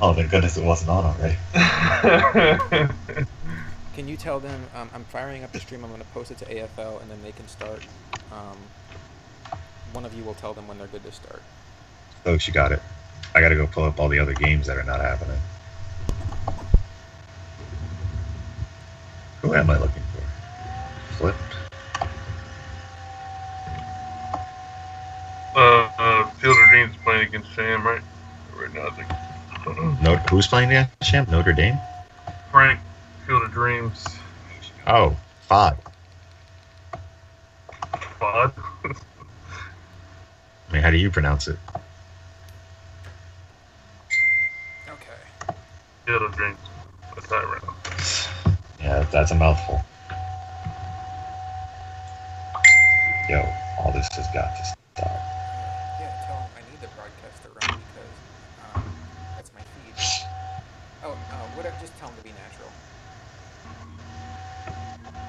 Oh, thank goodness it wasn't on already. Can you tell them I'm firing up the stream? I'm going to post it to AFL, and then they can start. Um, One of you will tell them when they're good to start. Folks, you got it. I gotta go pull up all the other games that are not happening. Who am I looking for? Flipped. Field of Dreams playing against Sham right now. I think. No, who's playing the champ? Notre Dame. Frank, Field of Dreams. Oh, Fod. Bod. I mean, how do you pronounce it? Okay. Field of Dreams. That's that right now. Yeah, that's a mouthful. Yo, all this has got to stop. Yeah, tell them I need the broadcast to run because that's my feed. Oh, whatever. Just tell them to be natural.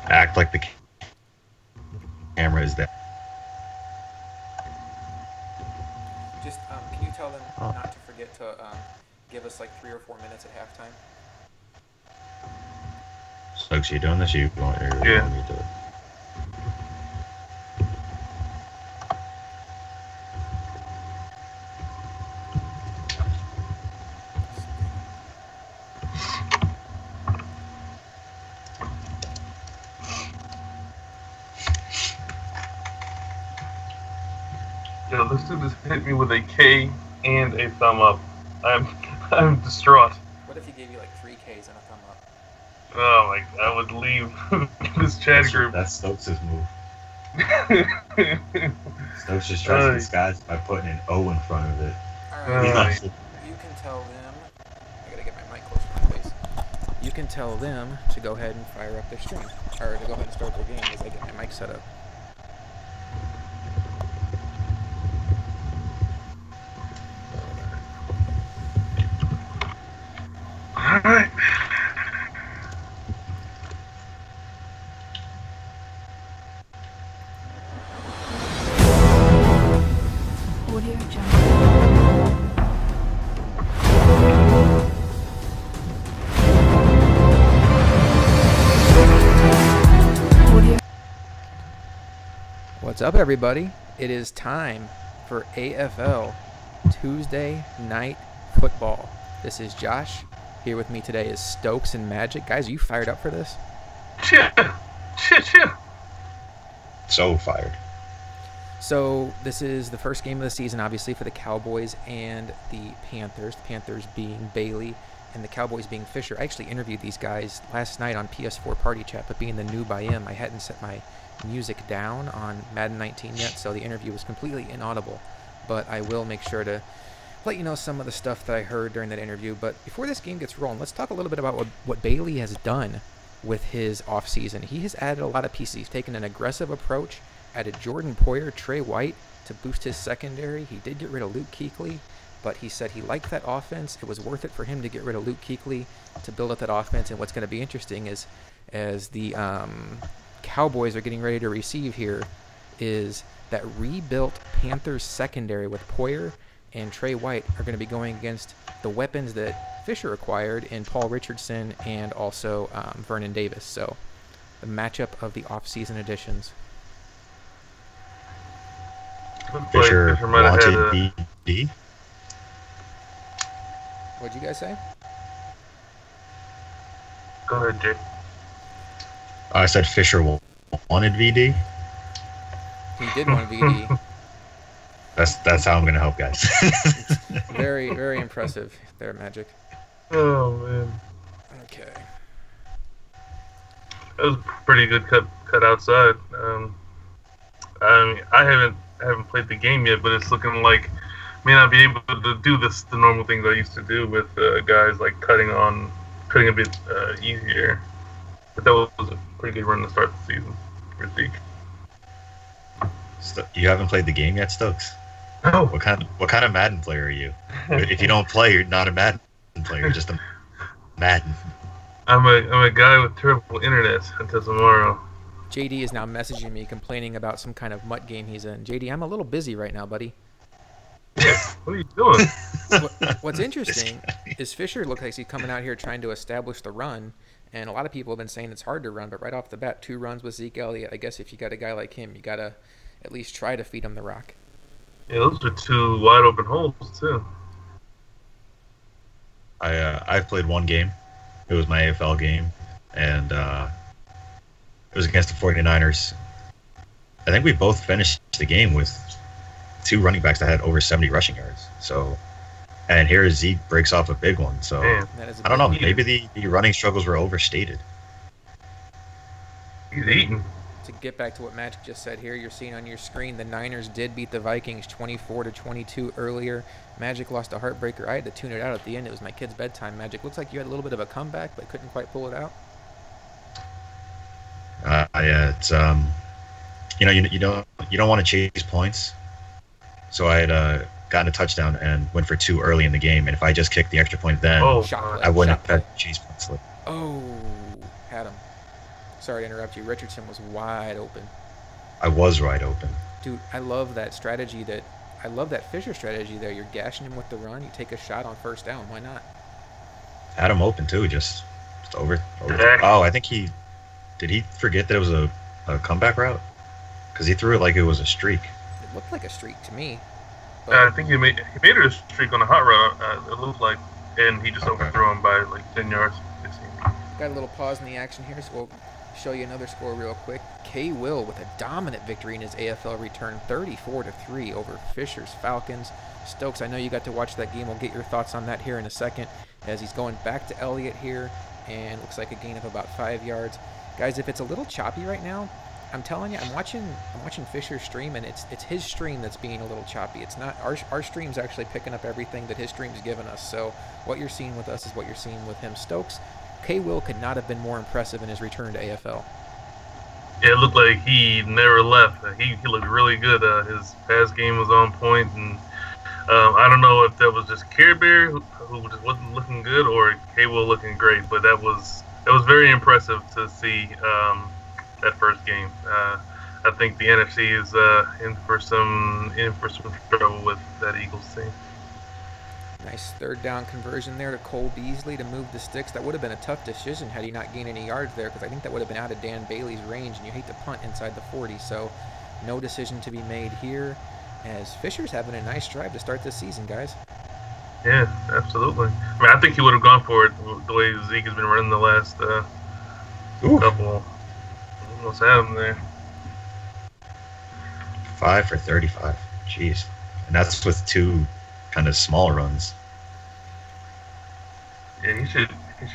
Act like the camera is there. Just can you tell them Oh. not to forget to give us like 3 or 4 minutes at halftime? Stokes, you doing this? You want me to do it? Yo, this dude just hit me with a K and a thumb up. I'm distraught. What if he gave you like 3 Ks and a thumb up? Oh my! I would leave this chat group. That's Stokes' move. Stokes just tries to disguise by putting an O in front of it. Alright, you can tell them. I gotta get my mic closer to my face. You can tell them to go ahead and fire up their stream, or to go ahead and start their game as I get my mic set up. Alright. Audio Jungle. Audio. What's up, everybody? It is time for AFL Tuesday Night Football. This is Josh. Here with me today is Stokes and Magic. Guys, are you fired up for this? Yeah. So fired. So this is the first game of the season, obviously, for the Cowboys and the Panthers. The Panthers being Bailey and the Cowboys being Fisher. I actually interviewed these guys last night on PS4 Party Chat, but being the noob I am, I hadn't set my music down on Madden 19 yet, so the interview was completely inaudible. But I will make sure to let you know some of the stuff that I heard during that interview. But before this game gets rolling, let's talk a little bit about what Bailey has done with his offseason. He has added a lot of pieces. He's taken an aggressive approach, added Jordan Poyer, Trey White to boost his secondary. He did get rid of Luke Kuechly, but he said he liked that offense. It was worth it for him to get rid of Luke Kuechly to build up that offense. And what's going to be interesting is, as the Cowboys are getting ready to receive here, is that rebuilt Panthers secondary with Poyer and Trey White are going to be going against the weapons that Fisher acquired in Paul Richardson and also Vernon Davis. So the matchup of the offseason additions. Fisher wanted VD. What'd you guys say? Go ahead, Jake. I said Fisher wanted VD. He did want VD. That's how I'm gonna help, guys. Very, very impressive there, Magic. Oh man. Okay. That was a pretty good cut outside. I mean, I haven't played the game yet, but it's looking like may not be able to do the normal things I used to do with guys like cutting a bit easier. But that was a pretty good run to start the season for Zeke. You haven't played the game yet, Stokes? No. What kind of Madden player are you? If you don't play, you're not a Madden player. You're just a Madden. I'm a guy with terrible internet until tomorrow. JD is now messaging me complaining about some kind of mutt game he's in. JD, I'm a little busy right now, buddy. Yeah, what are you doing? What's interesting is Fisher looks like he's coming out here trying to establish the run, and a lot of people have been saying it's hard to run, but right off the bat, 2 runs with Zeke Elliott. I guess if you got a guy like him, you got to at least try to feed him the rock. Yeah, those are 2 wide open holes too. I've played one game. It was my AFL game, and it was against the 49ers. I think we both finished the game with 2 running backs that had over 70 rushing yards. So, and here Zeke breaks off a big one. So Man, I don't know. Maybe the running struggles were overstated. he's eating. To get back to what Magic just said here, you're seeing on your screen the Niners did beat the Vikings 24-22 earlier. Magic lost a heartbreaker. I had to tune it out at the end. It was my kid's bedtime. Magic, looks like you had a little bit of a comeback, but couldn't quite pull it out. Yeah, it's you don't want to chase points. So I had gotten a touchdown and went for 2 early in the game, and if I just kicked the extra point then, I wouldn't have had chase points. Oh, had him. Sorry to interrupt you. Richardson was wide open. I was wide open. Dude, I love that strategy. I love that Fisher strategy there. You're gashing him with the run. You take a shot on first down. Why not? Had him open too. Just over. Oh, I think he forget that it was a comeback route? Because he threw it like it was a streak. It looked like a streak to me. I think he made it a streak on a hot route. It looked like, and he just overthrew him by like 10 yards. Got a little pause in the action here, so we'll show you another score real quick. K. Will with a dominant victory in his AFL return, 34-3 over Fisher's Falcons. Stokes, I know you got to watch that game. We'll get your thoughts on that here in a second, as he's going back to Elliott here, and looks like a gain of about 5 yards. Guys, if it's a little choppy right now, I'm telling you, I'm watching Fisher's stream, and it's his stream that's being a little choppy. It's not our stream's actually picking up everything that his stream's given us. So what you're seeing with us is what you're seeing with him. Stokes, K. Will could not have been more impressive in his return to AFL. Yeah, it looked like he never left. He looked really good. His pass game was on point, and I don't know if that was just Care Bear who just wasn't looking good, or K. Will looking great. But that was very impressive to see that first game. I think the NFC is in for some trouble with that Eagles team. Nice 3rd down conversion there to Cole Beasley to move the sticks. That would have been a tough decision had he not gained any yards there, because I think that would have been out of Dan Bailey's range, and you hate to punt inside the 40. So no decision to be made here, as Fisher's having a nice drive to start this season, guys. Yeah, absolutely. I mean, I think he would have gone for it the way Zeke has been running the last couple. Almost had him there. 5 for 35. Jeez. And that's with 2 kind of small runs. Yeah, he should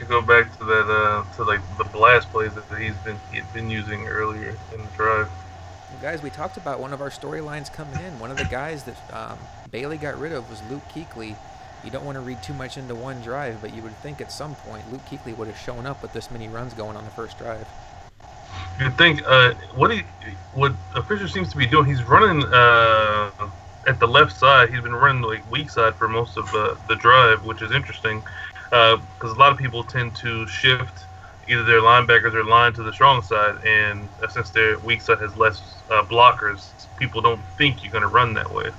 go back to that to like the blast plays that he had been using earlier in the drive. Well, guys, we talked about one of our storylines coming in. One of the guys that Bailey got rid of was Luke Kuechly. You don't want to read too much into one drive, but you would think at some point Luke Kuechly would have shown up with this many runs going on the first drive. You'd think what Fisher seems to be doing, he's running at the left side. He's been running like weak side for most of the drive, which is interesting because a lot of people tend to shift either their linebackers or line to the strong side, and since their weak side has less blockers, people don't think you're going to run that way.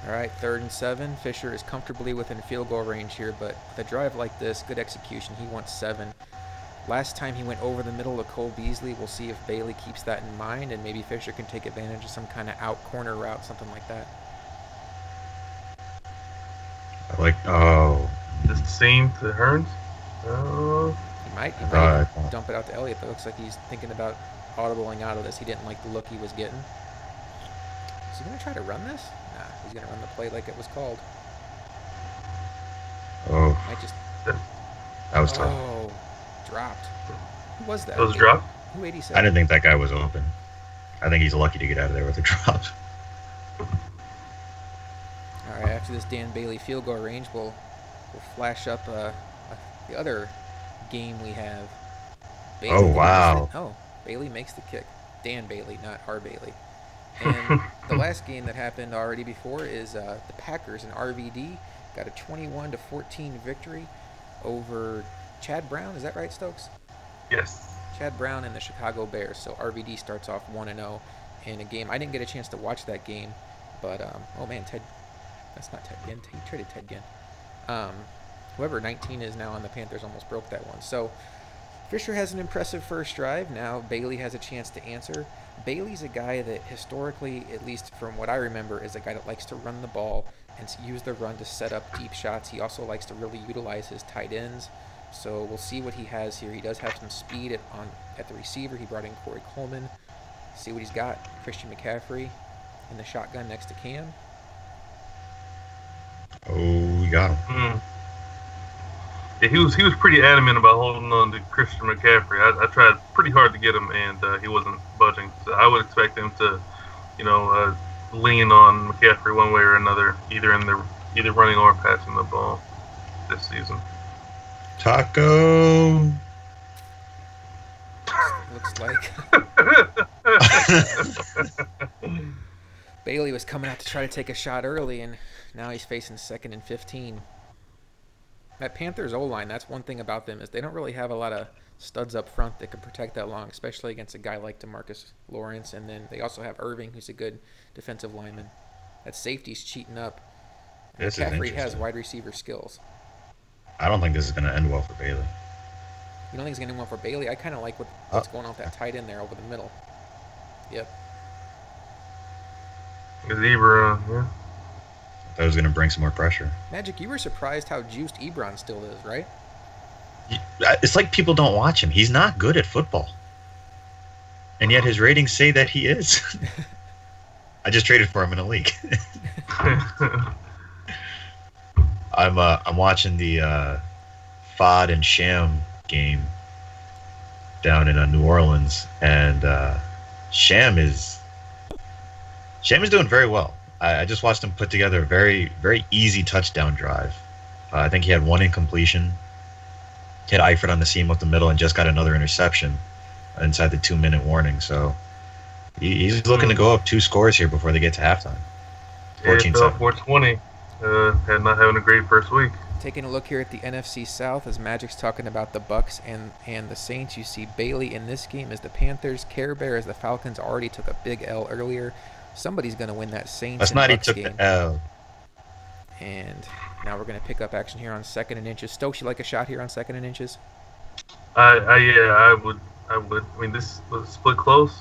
All right, 3rd and 7. Fisher is comfortably within field goal range here, but with a drive like this, good execution, he wants 7. Last time he went over the middle to Cole Beasley. We'll see if Bailey keeps that in mind, and maybe Fisher can take advantage of some kind of out corner route, something like that. This seam to Hearns? He might dump it out to Elliott, but it looks like he's thinking about audibling out of this. He didn't like the look he was getting. Is he going to try to run this? Nah, he's going to run the play like it was called. Oh. That was tough. Oh, dropped. Who was that? It was dropped? Who 87? I didn't think that guy was open. I think he's lucky to get out of there with a drop. All right, after this Dan Bailey field goal range, we'll flash up the other game we have. Bailey, oh, wow. Bailey makes the kick. Dan Bailey, not our Bailey. And the last game that happened already before is the Packers and RVD got a 21-14 victory over Chad Brown. Is that right, Stokes? Yes. Chad Brown and the Chicago Bears. So RVD starts off 1-0 in a game. I didn't get a chance to watch that game, But oh man, that's not Ted Ginn. He traded Ted Ginn. Whoever 19 is now on the Panthers almost broke that one. So Fisher has an impressive first drive. Now Bailey has a chance to answer. Bailey's a guy that historically, at least from what I remember, is a guy that likes to run the ball and use the run to set up deep shots. He also likes to really utilize his tight ends. So we'll see what he has here. He does have some speed at the receiver. He brought in Corey Coleman. See what he's got. Christian McCaffrey in the shotgun next to Cam. Oh, we got him. Yeah, he was pretty adamant about holding on to Christian McCaffrey. I tried pretty hard to get him, and he wasn't budging. So I would expect him to, lean on McCaffrey one way or another, either running or passing the ball this season. Taco. Looks like Bailey was coming out to try to take a shot early, and now he's facing 2nd and 15. That Panthers O-line, that's one thing about them, is they don't really have a lot of studs up front that can protect that long, especially against a guy like DeMarcus Lawrence. And then they also have Irving, who's a good defensive lineman. That safety's cheating up. McCaffrey has wide receiver skills. I don't think this is going to end well for Bailey. You don't think it's going to end well for Bailey? I kind of like what's going on with that tight end there over the middle. Yep. Zebra, yeah. That was going to bring some more pressure. Magic, you were surprised how juiced Ebron still is, right? It's like people don't watch him. He's not good at football. And yet his ratings say that he is. I just traded for him in a league. I'm watching the Fod and Sham game down in New Orleans, and Sham is doing very well. I just watched him put together a very, very easy touchdown drive. I think he had one incompletion. Hit Eifert on the seam up the middle and just got another interception inside the 2-minute warning. So he's looking to go up 2 scores here before they get to halftime. 14-7. 420. Not having a great first week. Taking a look here at the NFC South as Magic's talking about the Bucks and the Saints. You see Bailey in this game as the Panthers, Care Bear as the Falcons already took a big L earlier. Somebody's going to win that Saints and Bucks game. Took the L. And now we're going to pick up action here on 2nd and inches. Stokes, you like a shot here on 2nd and inches? I would. I mean, this was split close.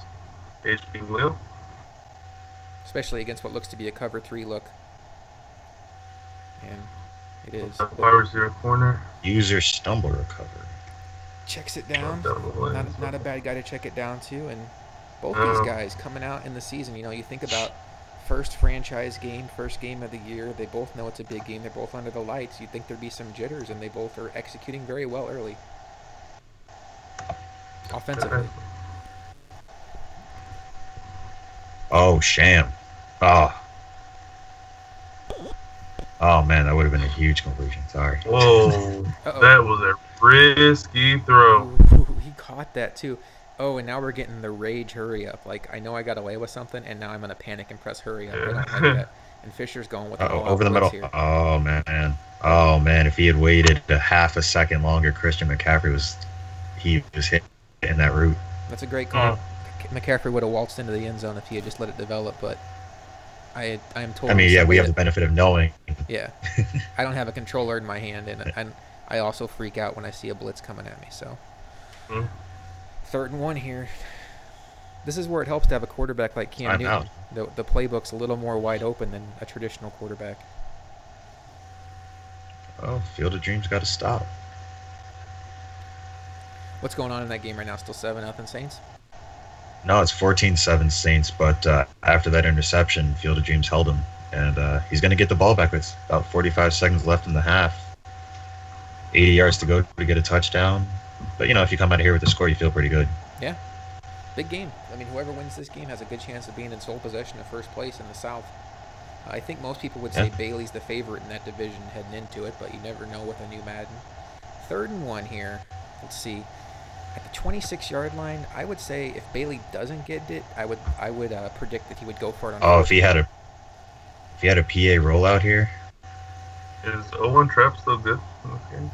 HB will. Especially against what looks to be a cover 3 look. And it is. Wide receiver corner. User stumble recovery. Checks it down. Not a bad guy to check it down to. And both these guys coming out in the season, you think about first franchise game, first game of the year. They both know it's a big game. They're both under the lights. You'd think there'd be some jitters, and they both are executing very well early. Offensively. Oh, Sham. Oh, man, that would have been a huge completion. Sorry. Whoa, that was a risky throw. Ooh, he caught that, too. Oh, and now we're getting the rage hurry up. Like, I know I got away with something, and now I'm going to panic and press hurry up. I don't like that. And Fisher's going with the over the middle. Here. Oh, man. If he had waited a half a second longer, Christian McCaffrey was hitting that route. That's a great call. McCaffrey would have waltzed into the end zone if he had just let it develop, but I am told. I mean, yeah, we have the benefit of knowing. Yeah. I don't have a controller in my hand, and I also freak out when I see a blitz coming at me, so. 3rd and 1 here. This is where it helps to have a quarterback like Cam Newton. The playbook's a little more wide open than a traditional quarterback. Oh, Field of Dreams got to stop. What's going on in that game right now? Still 7-0 Saints? No, it's 14-7 Saints, but after that interception, Field of Dreams held him. And he's going to get the ball back with about 45 seconds left in the half. 80 yards to go to get a touchdown. But, if you come out of here with a score, you feel pretty good. Yeah. Big game. I mean, whoever wins this game has a good chance of being in sole possession of first place in the South. I think most people would say Bailey's the favorite in that division heading into it, but you never know with a new Madden. 3rd and 1 here. Let's see. At the 26-yard line, I would say if Bailey doesn't get it, I would predict that he would go for it on if he had a PA rollout here. Is 0-1 trap still good? Okay.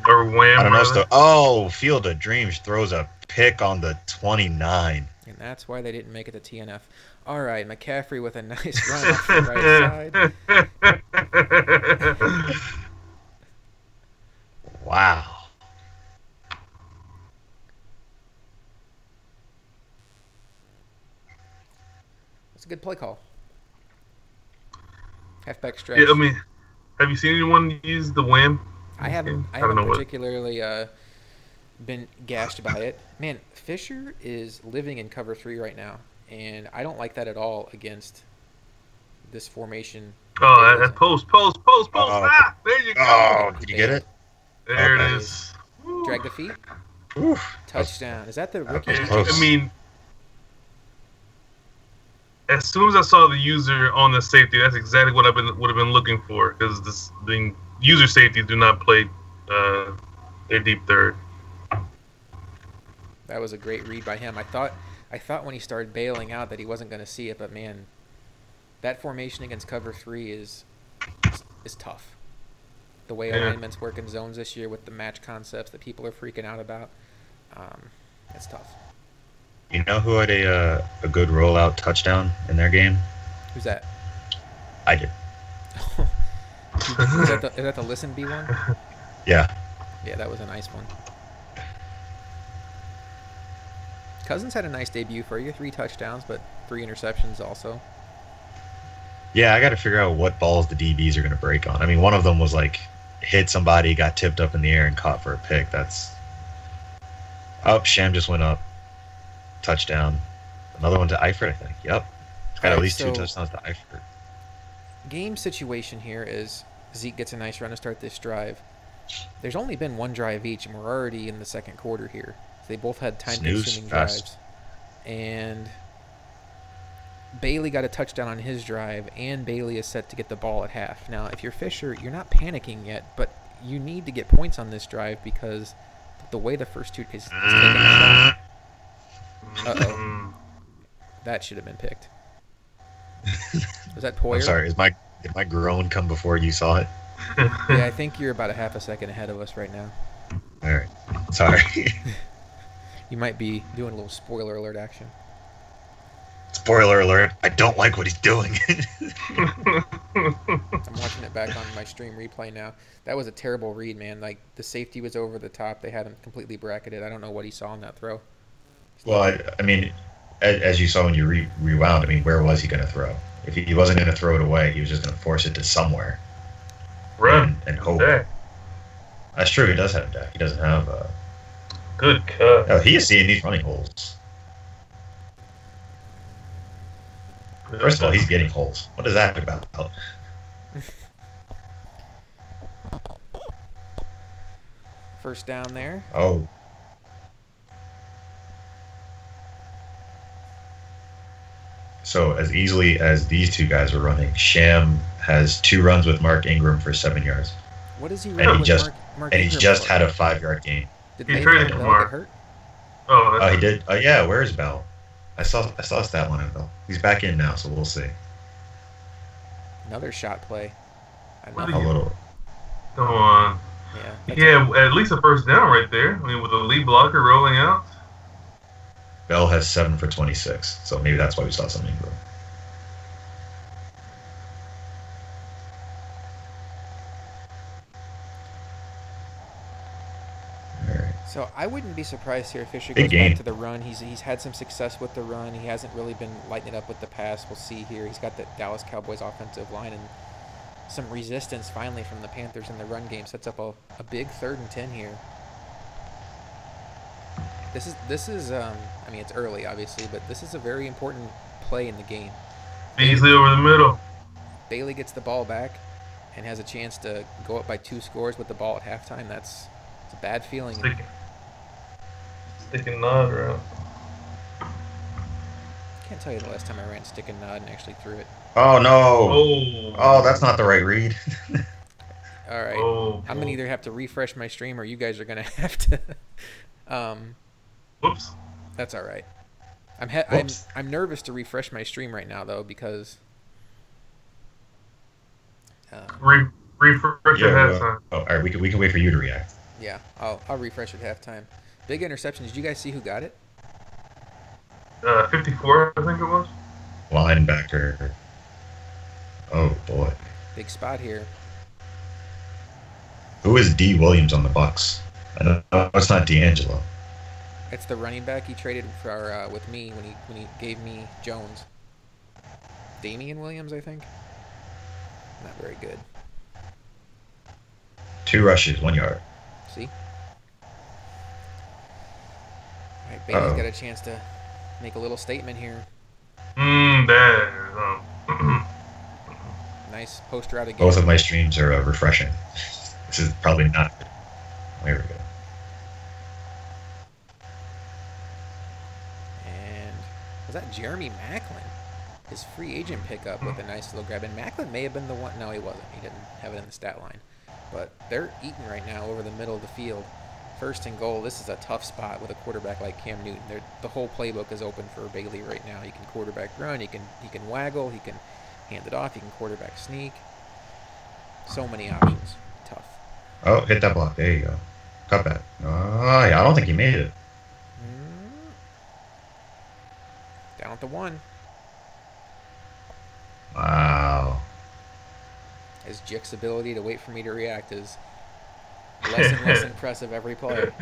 Or wham. I don't know. Field of Dreams throws a pick on the 29. And that's why they didn't make it to TNF. All right, McCaffrey with a nice run off the right side. Wow. It's a good play call. Halfback stretch. Yeah, I mean, have you seen anyone use the wham? I haven't particularly been gashed by it. Man, Fisher is living in cover 3 right now, and I don't like that at all against this formation. Oh, that post. Ah, there you go. Oh, did you get it? There it is. Drag the feet. Oof. Touchdown. Is that the rookie? Close. I mean, as soon as I saw the user on the safety, that's exactly what would have been looking for, because the user safety do not play their deep third. That was a great read by him. I thought when he started bailing out that he wasn't going to see it, but man, that formation against cover 3 is tough. The way alignments work in zones this year with the match concepts that people are freaking out about, it's tough. You know who had a good rollout touchdown in their game? Who's that? I did. Is that the Listen B one? Yeah. Yeah, that was a nice one. Cousins had a nice debut for you. 3 touchdowns, but 3 interceptions also. Yeah, I got to figure out what balls the DBs are going to break on. I mean, one of them was like hit somebody, got tipped up in the air, and caught for a pick. That's Sham just went up. Touchdown. Another one to Eifert, I think. Yep. Got at least 2 touchdowns to Eifert. Game situation here is Zeke gets a nice run to start this drive. There's only been 1 drive each, and we're already in the second quarter here. So they both had time-consuming drives. And Bailey got a touchdown on his drive, and Bailey is set to get the ball at half. Now, if you're Fisher, you're not panicking yet, but you need to get points on this drive because the way the first 2 is taking a shot. Uh-oh. That should have been picked. Was that Poyer? I'm sorry. Did my groan come before you saw it? Yeah, I think you're about a half a second ahead of us right now. All right. Sorry. You might be doing a little spoiler alert action. Spoiler alert. I don't like what he's doing. I'm watching it back on my stream replay now. That was a terrible read, man. Like, the safety was over the top. They had him completely bracketed. I don't know what he saw in that throw. Well, I mean, as you saw when you rewound, I mean, where was he going to throw? If he wasn't going to throw it away, he was just going to force it to somewhere. Run. And hope. Deck. That's true. He does have Dak. He doesn't have Good cut. Oh, he is seeing these running holes. First of all, he's getting holes. What is that about? First down there. Oh. So as easily as these 2 guys are running, Sham has 2 runs with Mark Ingram for 7 yards. What does he run And he with just Mark and he's Ingram just for? had a 5-yard gain. Did He Bell traded get Mark. hurt? Oh, Oh, he did. Oh, yeah. Where is Bell? I saw a stat line of Bell. He's back in now, so we'll see. Another shot play. What A do you- little. Come on. Yeah. That's Yeah, at least a first down right there. I mean, with the lead blocker rolling out. Bell has 7 for 26, so maybe that's why we saw some Ingram. So I wouldn't be surprised here if Fisher Big goes gain. back to the run. He's had some success with the run. He hasn't really been lighting it up with the pass. We'll see here. He's got the Dallas Cowboys offensive line and some resistance finally from the Panthers in the run game. Sets up a big 3rd and 10 here. This is I mean, it's early obviously, but this is a very important play in the game. Beasley over the middle. Bailey gets the ball back and has a chance to go up by 2 scores with the ball at halftime. It's a bad feeling. Sticking nod around. Can't tell you the last time I ran stick and nod and actually threw it. Oh, no. Oh. That's not the right read. All right. Oh, I'm going to either have to refresh my stream or you guys are going to have to. Whoops. That's all right. Whoops. I'm nervous to refresh my stream right now, though, because. Refresh at halftime. All right, we can wait for you to react. Yeah, I'll refresh at halftime. Big interception. Did you guys see who got it? 54, I think it was. Linebacker. Oh boy. Big spot here. Who is D. Williams on the Bucks? I know it's not D'Angelo. It's the running back he traded for with me when he gave me Jones. Damian Williams, I think. Not very good. 2 rushes, 1 yard. See? All right, Bailey's got a chance to make a little statement here. Nice poster out again. Both of my streams are refreshing. This is probably not. There we go. And was that Jeremy Macklin? His free agent pickup with a nice little grab. And Macklin may have been the one. No, he wasn't. He didn't have it in the stat line. But they're eating right now over the middle of the field. 1st and goal. This is a tough spot with a quarterback like Cam Newton. The whole playbook is open for Bailey right now. He can quarterback run. He can waggle. He can hand it off. He can quarterback sneak. So many options. Tough. Oh, hit that block. There you go. Cut back. Oh, yeah. I don't think he made it. Down at the 1. Wow. His Jick's ability to wait for me to react is less and less impressive every play.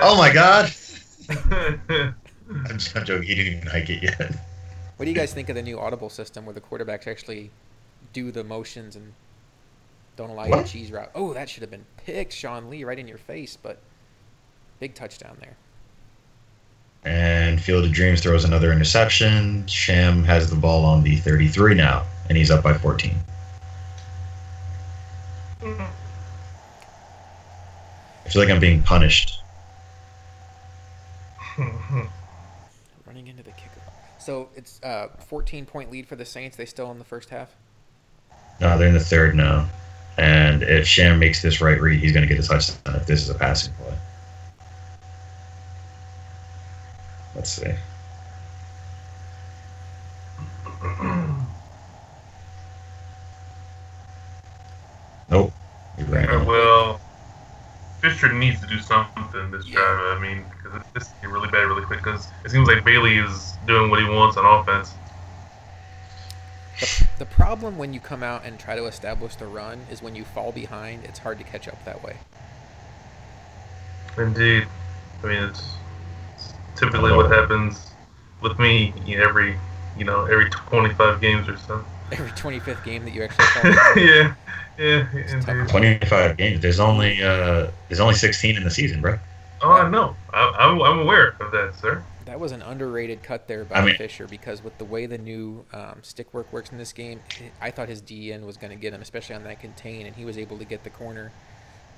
Oh my God. I'm joking. He didn't even hike it yet. What do you guys think of the new audible system where the quarterbacks actually do the motions and don't allow you to cheese route? Oh, that should have been picked, Sean Lee, right in your face, but big touchdown there. And Field of Dreams throws another interception. Sham has the ball on the 33 now, and he's up by 14. I feel like I'm being punished. Running into the kicker. So it's a 14-point lead for the Saints. They still in the first half? No, they're in the 3rd now. And if Sham makes this right read, he's going to get a touchdown if this is a passing play. Let's see. Nope. Well, Fisher needs to do something this drive. I mean, because this is really bad really quick. Because it seems like Bailey is doing what he wants on offense. The problem when you come out and try to establish the run is when you fall behind, it's hard to catch up that way. Indeed. I mean, it's typically what happens with me every 25 games or so. Every 25th game that you actually fall behind. yeah, indeed. 25 games. There's only 16 in the season, bro. Oh, I know. I'm aware of that, sir. That was an underrated cut there by Fisher because with the way the new stick work works in this game, I thought his DN was going to get him, especially on that contain, and he was able to get the corner,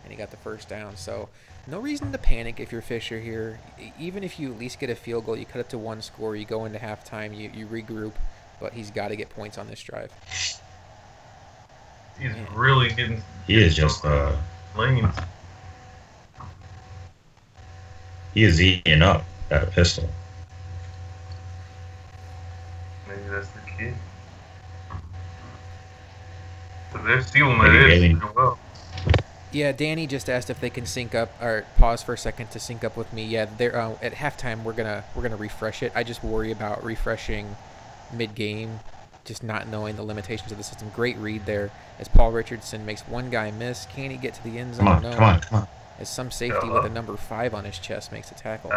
and he got the first down. So no reason to panic if you're Fisher here. Even if you at least get a field goal, you cut it to 1 score, you go into halftime, you regroup, but he's got to get points on this drive. He's really getting... He is just... lanes. He is eating up that pistol. Maybe that's the key. But they're stealing that edge pretty well. Yeah, Danny just asked if they can sync up or pause for a second to sync up with me. Yeah, they're at halftime. We're gonna refresh it. I just worry about refreshing mid-game, just not knowing the limitations of the system. Great read there as Paul Richardson makes one guy miss. Can he get to the end zone? Come on. As some safety with a number 5 on his chest makes a tackle.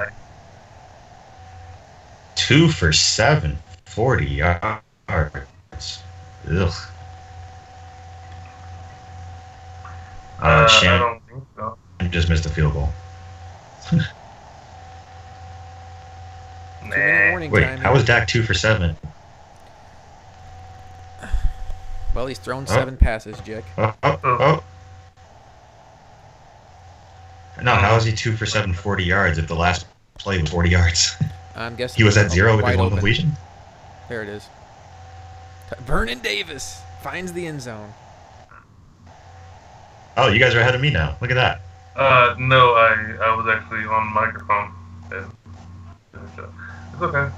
2 for 7, 40 yards. Ugh. I don't think so. I just missed a field goal. Wait, how was Dak 2 for 7? Well, he's thrown 7 passes, Jick. No, how is he 2 for 7, 40 yards if the last play was 40 yards? I'm guessing he was at 0 with his one completion? There it is. Vernon Davis finds the end zone. Oh, you guys are ahead of me now. Look at that. No, I was actually on microphone. It's okay.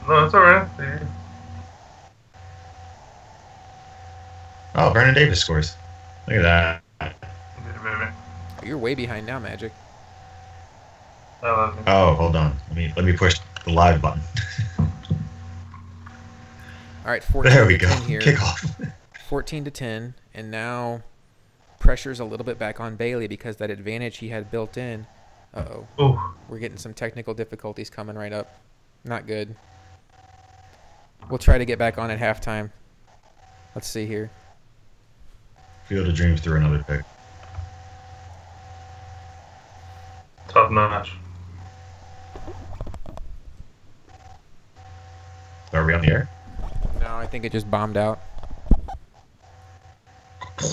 No, it's alright. Oh, Vernon Davis scores. Look at that. You're way behind now, Magic. Oh, hold on. Let me push the live button. All right, 14 There we to go. 10 here. Kickoff. 14 to 10, and now pressure's a little bit back on Bailey because that advantage he had built in. Uh-oh. Oh, We're getting some technical difficulties coming right up. Not good. We'll try to get back on at halftime. Let's see here. Field of Dreams threw another pick. top notch. Are we on the air? No, I think it just bombed out.